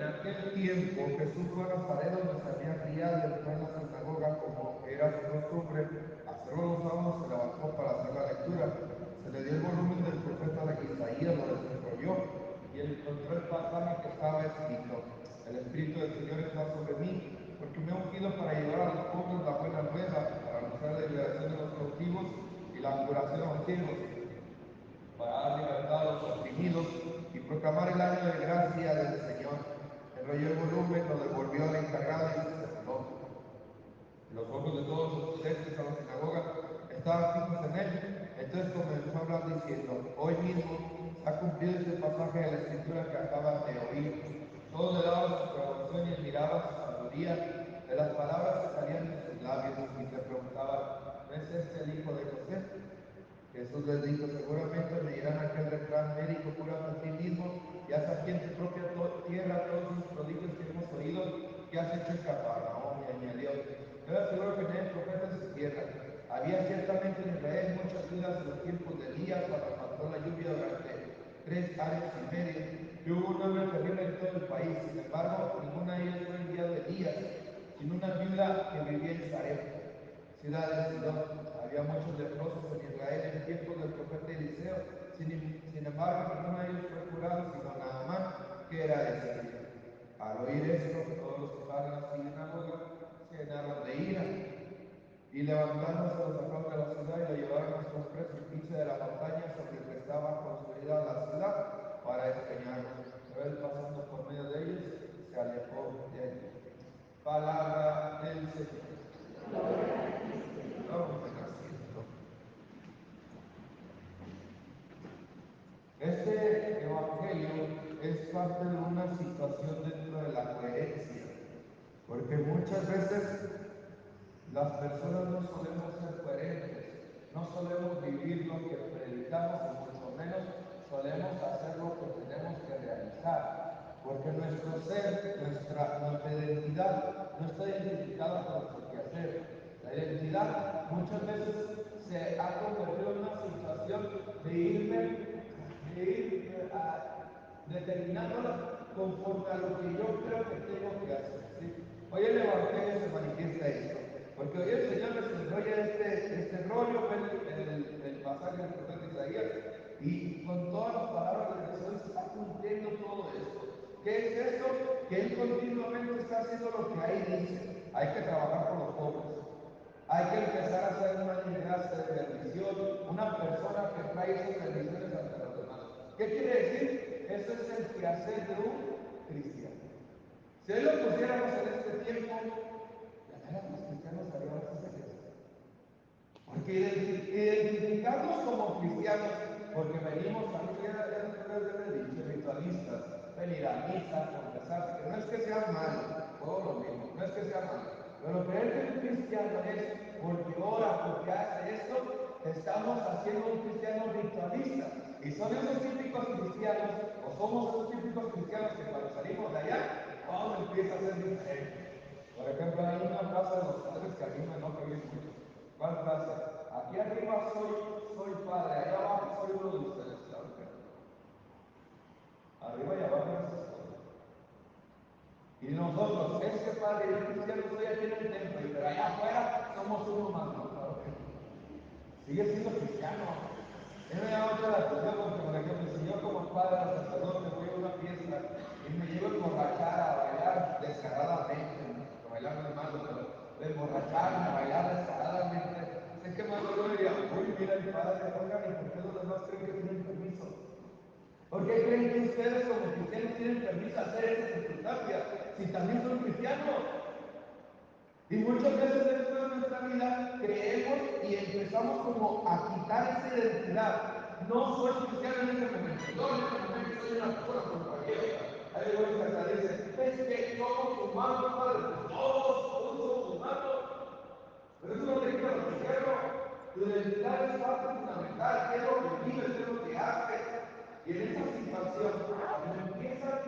aquel tiempo Jesús fue a Nazaret, donde se había criado, y entró en la sinagoga como era su costumbre. Hacerlo los sábados, se levantó para hacer la lectura. Se le dio el volumen del profeta de Isaías, lo desenrolló y encontró el pasaje que estaba escrito: el Espíritu del Señor está sobre mí, porque me ha ungido para llevar a los pobres la buena nueva, para anunciar la liberación de los cautivos y la curación a los ciegos, para dar libertad a los oprimidos y proclamar el año de gracia del Señor. Enrolló el volumen, lo devolvió al encargado y se sentó. Los ojos de todos los asistentes a la sinagoga estaban fijos en él. Entonces comenzó a hablar diciendo: hoy mismo se ha cumplido este pasaje de la escritura que acabas de oír. Todos le daban su aprobación y admiraban su sabiduría de las palabras que salían de sus labios, y se preguntaban: ¿no es este el hijo de José? Jesús les dijo: seguramente me dirán aquel refrán: médico, cúrate a ti mismo y haz aquí en tu propia tierra todos los prodigios que hemos oído que has hecho en Capernaum. Y añadió: yo les aseguro que no hay profeta en su tierra. Había ciertamente en Israel muchas viudas en los tiempos de Elías, cuando faltó la lluvia durante 3 años y medio, y hubo un hambre terrible en todo el país. Sin embargo, ninguna de ellas fue enviado a Elías, sino una viuda que vivía en Sarepta, ciudad de Sidón. Había muchos leprosos en Israel en tiempos del profeta Eliseo. Sin embargo, ninguno de ellos fue curado, sino Naamán, que era de Siria. Al oír esto, todos los que estaban en la sinagoga se llenaron de ira, y levantándose lo sacaron de la ciudad y lo llevaron a su preso en pinche de la montaña sobre el que estaba construida la ciudad, para despeñarlo. Pero él, pasando por medio de ellos, se alejó de allí. Palabra del Señor. Vamos en asiento. Este evangelio es parte de una situación dentro de la coherencia, porque muchas veces las personas no solemos ser coherentes, no solemos vivir lo que predicamos, y mucho menos solemos hacer lo que tenemos que realizar, porque nuestro ser, nuestra identidad no está identificada por nuestro quehacer. La identidad muchas veces se ha convertido en una situación de ir determinándola conforme a lo que yo creo que tengo que hacer, ¿sí? Hoy el Evangelio se manifiesta esto, porque hoy el Señor les enrolla este rollo, el pasaje del profeta Isaías, y con todas las palabras de Jesús está cumpliendo todo esto. ¿Qué es esto? Que Él continuamente está haciendo lo que ahí dice: hay que trabajar por los pobres, hay que empezar a hacer una clase de bendición, una persona que trae esas bendiciones ante los demás. ¿Qué quiere decir? Eso es el quehacer de un cristiano. Si hoy lo pusiéramos en este tiempo, la verdad, los cristianos haríamos ese quehacer. Porque identificarnos como cristianos, porque venimos a mí, ya les he dicho, ritualistas, venir a misa, confesar, que no es que sea malo, todo lo mismo, no es que sea malo, pero creer que un cristiano es porque ora, porque hace esto, estamos haciendo un cristiano ritualista. Y son esos típicos cristianos, o somos esos típicos cristianos que cuando salimos de allá, todo empieza a ser diferente. Por ejemplo, hay una frase de los padres que a mí me enoja bien mucho. ¿Cuál frase? Aquí arriba soy padre, allá abajo soy uno de ustedes. Claro que no. Arriba y abajo es historia. Y nosotros, este padre, yo cristiano estoy aquí en el templo, pero allá afuera somos uno más. No, claro que no. Sigue siendo cristiano. A mí me llama mucho la atención porque, por ejemplo, si yo como padre o sacerdote voy a una fiesta y me llevo a emborrachar, a bailar descaradamente, a bailar no es malo, pero de emborracharme, a bailar descaradamente, sé que más luego me diría: uy, mira el padre, oigan, ¿y por qué los demás creen que tienen permiso? ¿Por qué creen que ustedes como cristianos tienen permiso a hacer esas circunstancias si también son cristianos? Y muchas veces dentro de nuestra vida creemos y empezamos como a quitar esa identidad. No soy cristiano en este momento, yo en este momento soy una persona como cualquier otra. Hay algunos que hasta dicen: es que somos humanos, padre. Todos somos humanos. Pero eso no te quita lo cristiano. Tu identidad es parte fundamental. ¿Qué es lo que vives? ¿Qué es lo que haces? Y en esa situación, cuando los cristianos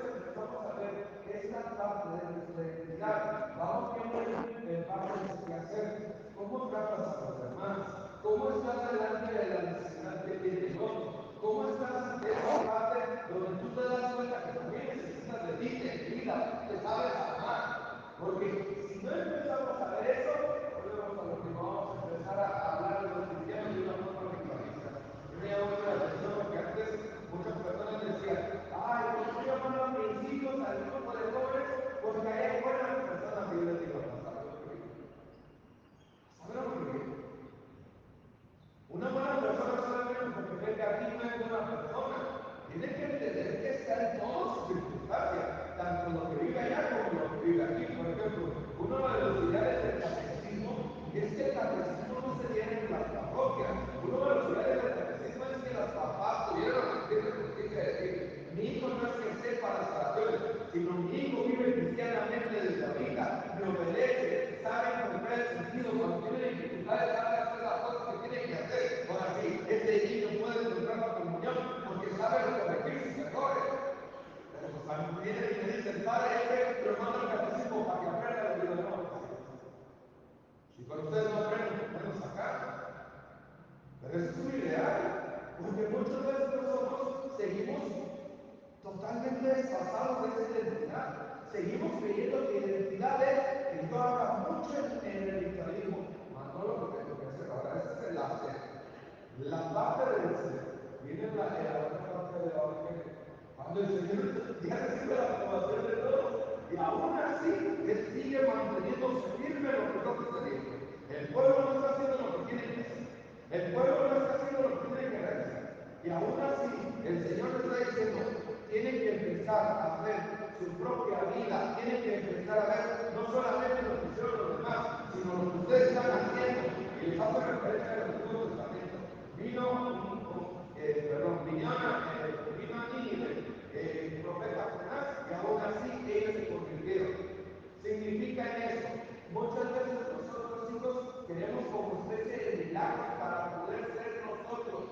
empezamos a ver esta parte de nuestra identidad, vamos viendo en parte de qué hacer, cómo tratas a los demás, cómo estás delante de la necesidad que tiene el otro, cómo estás en esa parte donde tú te sino mi hijo vive cristianamente desde ahorita, me obedece, sabe encontrar el sentido, cuando tiene dificultades sabe hacer las cosas que tiene que hacer. Ahora sí, ese niño puede encontrar la comunión porque sabe corregir sus errores. Pero pues cuando viene y me dicen, padre, es que lo mando al catecismo para que aprenda, le digo, no, si con ustedes no aprenden, por lo menos acá. Pero eso es un ideal, porque muchas veces nosotros seguimos totalmente desfasados de esa identidad. Seguimos creyendo que identidad es que yo haga mucho en el ritualismo, más no lo que tengo que hacer. Ahora, ese es el hacer. La parte del ser. Viene la otra parte del evangelio. Cuando el Señor ya recibe la aprobación de todos, y aún así, Él sigue manteniéndose firme en lo que nosotros se dijo. El pueblo no está haciendo lo que tiene que hacer. El pueblo no está haciendo lo que tiene que realizar. Y aún así, el Señor le está diciendo, tienen que empezar a ver su propia vida, tienen que empezar a ver no solamente lo que hicieron los demás, sino lo que ustedes están haciendo. Y les hace referencia al Antiguo Testamento. Vino a Nínive, el profeta Jonás, y aún así ellos se convirtieron. Significa en eso. Muchas veces nosotros, hijos, queremos como especie de milagros para poder ser nosotros.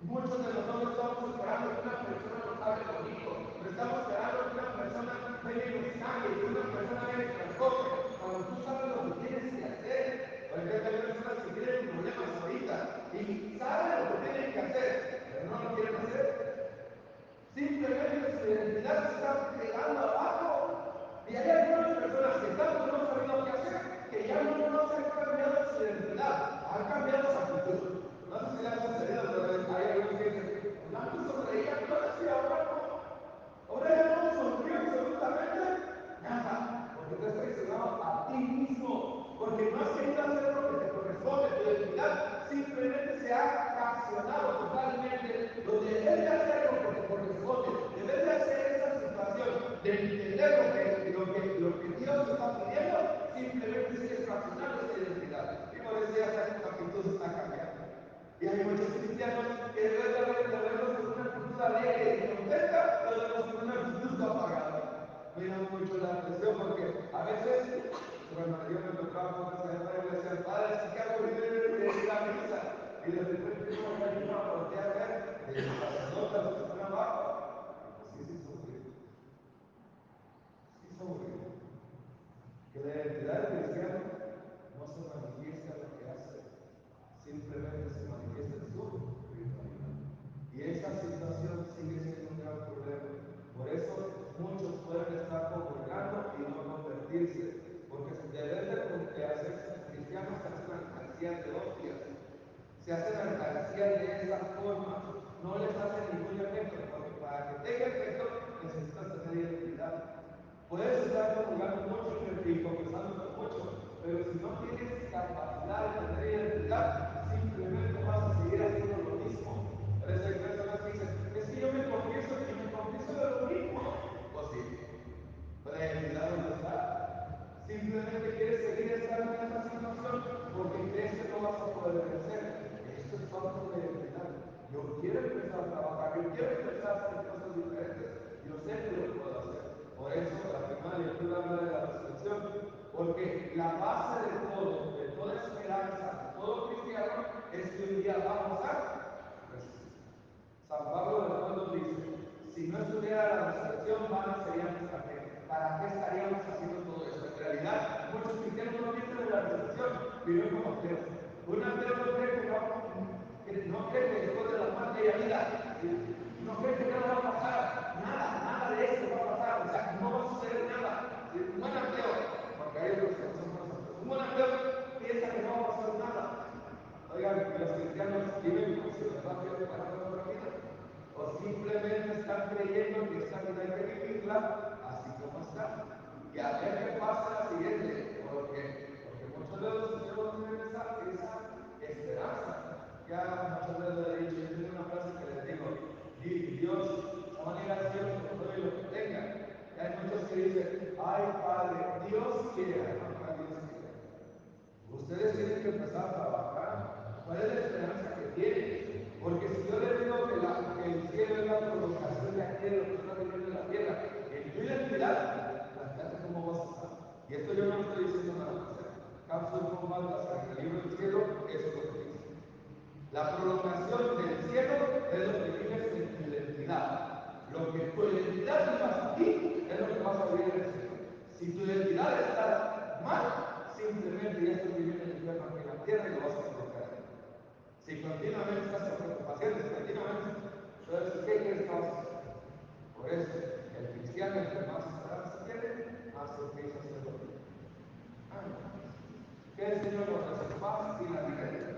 Muchos de nosotros estamos esperando que una persona nos hable bonito, pero estamos esperando que una persona venga y nos cambie, que una persona venga y nos transporte. Cuando tú sabes lo que tienes que hacer, por ejemplo, hay personas que tienen problemas ahorita y saben lo que tienen que hacer, pero no lo quieren hacer. Simplemente su identidad se está quedando abajo. Y hay algunas personas que tanto no saben qué hacer, que ya no se han cambiado su identidad, han cambiado su actitud. No sé si le ha sucedido, pero hay algunos que dicen, antes sonreía, pero ahora no. Ahora ya no sonríe absolutamente nada, porque te has traicionado a ti mismo, porque no has querido hacer lo que te corresponde. Tu identidad simplemente se ha fraccionado totalmente, donde en vez de hacer lo que te corresponde, en vez de hacer esa situación, de entender lo que Dios te está pidiendo, simplemente sigues fraccionando esa identidad. Y por eso ya tu actitud está cambiando. Y hay muchos cristianos que en vez de verlos con una actitud alegre y contenta, los vemos con una actitud apagada. Me llama mucho la atención porque a veces, bueno, yo me tocaba con esa hermana y me decía, padre, si que aburrido ir a misa. Y de repente yo me iba a voltear a ver el sacerdote, los que están abajo. Y pues sí, es aburrido. Sí, es aburrido. Que la identidad del cristiano no se manifiesta en lo que hace, simplemente se manifiesta en su espiritualidad. Y esa situación sigue siendo un gran problema. Por eso muchos pueden estar congregando y no convertirse, porque de vez de hacerse cristianos se hacen alcancías de hostias, se hacen alcancías de esa forma, no les hace ningún efecto, porque para que tenga efecto necesitas tener identidad. Puedes estar comulgando mucho y confesando mucho, pero si no tienes capacidad de tener identidad, simplemente vas a seguir haciendo lo mismo. Por eso hay personas que dicen, es que yo me confieso de lo mismo. Pues sí, pero la identidad no está. Simplemente quieres seguir estando en esa situación porque crees que no vas a poder vencer. Esto es falta de identidad. Yo quiero empezar a trabajar, yo quiero empezar a hacer cosas diferentes. Yo sé que lo puedo hacer. Por eso la primera lectura habla de la resurrección, porque la base de todo, de toda esperanza, de todo cristiano, es que un día vamos a resucitar. San Pablo de Romanos dice, si no estuviera la resurrección, vana sería nuestra fe. ¿Para qué estaríamos haciendo todo esto? En realidad, muchos cristianos no piensan en la resurrección, viven como ateos. Un ateo no cree que después de la muerte haya vida, no cree que nada va a pasar, nada de eso va a pasar, o sea, no va a suceder nada. Un buen ateo, porque hay otros que no son buenos ateos, un buen ateo piensa que no va a pasar nada. Oigan, los cristianos viven como si les va a quedar para toda la vida, o simplemente están creyendo que esta vida hay que vivirla así como está, y a ver qué pasa la siguiente, porque muchos de los cristianos tienen esa esperanza. Ya muchas veces le he dicho, yo tengo una frase que les digo, Dios, no van a ir al cielo con todo y lo que tengan. Y hay muchos que dicen, ay Padre, Dios quiera, no para Dios quiera. Ustedes tienen que empezar a trabajar. ¿Cuál es la esperanza que tienen? Porque si yo les digo que el cielo es la prolongación de aquí de lo que está viviendo en la tierra, en tu identidad La prolongación del cielo es lo que vives en tu identidad. Lo que tu identidad vivas aquí es lo que vas a vivir en el cielo. Si tu identidad está mal, simplemente ya estás viviendo el infierno aquí en la tierra y lo vas a provocar. Si continuamente estás con preocupaciones, continuamente, entonces, ¿qué crees que vas a hacer? Por eso, el cristiano, entre más esperanza tiene, más empieza a ser lo que. Que el Señor nos dé paz y la vida.